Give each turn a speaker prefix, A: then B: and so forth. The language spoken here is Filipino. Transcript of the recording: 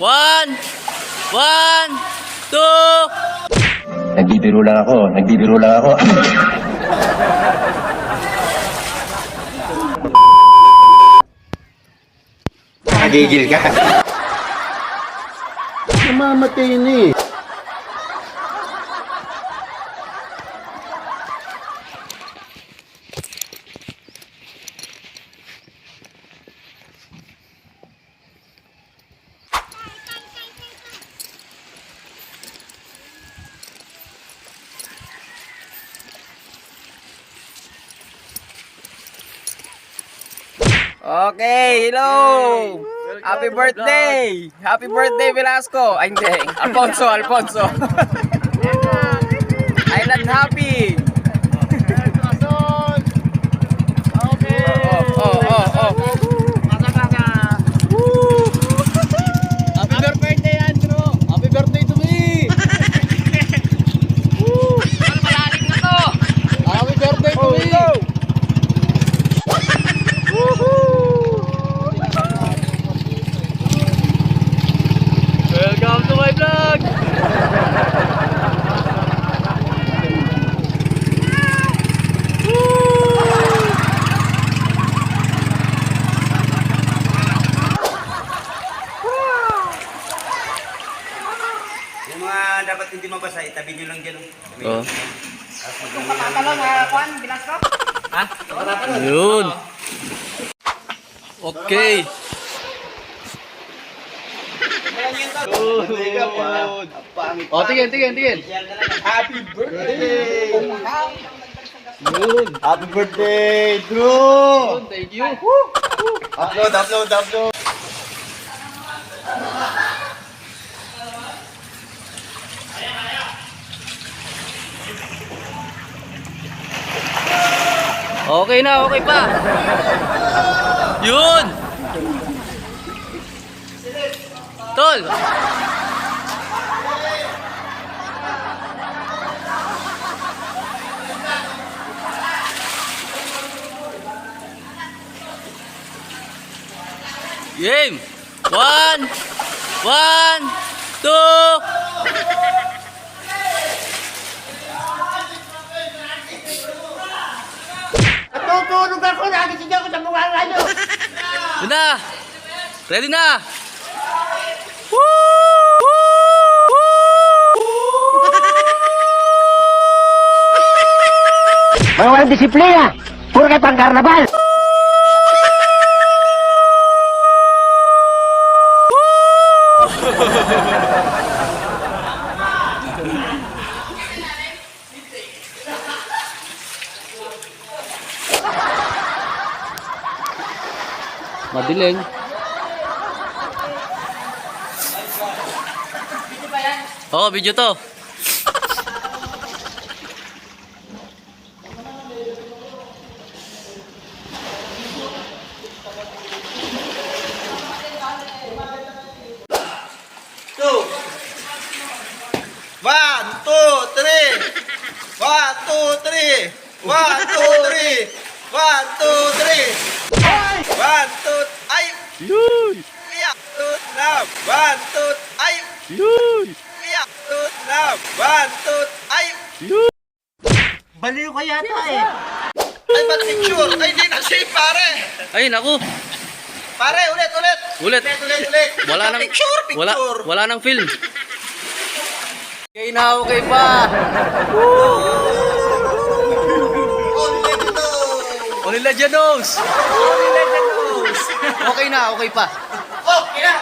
A: One, one, two.
B: Nagbibiro lang ako. Nagigil ka.
C: Namamatay na eh.
A: Okay, hello! Happy birthday! Happy birthday, Velasco! Ay, hindi. Alfonso. Island happy! Oh.
C: Happy birthday, Andrew! Happy birthday to me!
A: Malalim na to!
C: Happy birthday to me!
A: Welcome to my vlog!
D: Yung mga dapat hindi mabasa, itabi nyo lang dyan.
A: Oh.
E: Patatalon na kuan, Velasco?
A: Ha? Yun. Okay.
C: Oh, tingin.
D: Happy birthday!
C: Happy birthday, Drew!
A: Thank you.
D: Upload.
A: Okay na, okay pa. Yun. Tol. Game. One, two.
E: Natutulog ako, nagising ako sa mukha ng ano.
A: Yun na. Ready na.
B: Mga walang disiplina. Puro kayo pang karnaval.
A: Madiling. Oo, video to.
D: One, two, three. Ay!
A: Yun.
D: Iyak! Now! One, two, ay!
A: Yun.
D: Iyak! Now! One, two, ay!
A: Yun.
E: Baliw ka yata eh.
D: Ay, ba't picture? Ay, hindi na safe, pare!
A: Ay, naku.
D: Pare, ulit!
A: Ulit. Wala nang
D: Picture!
A: wala nang film. Okay na, okay pa. Only Legend knows. Okay na, okay pa.
D: Oh, kaya!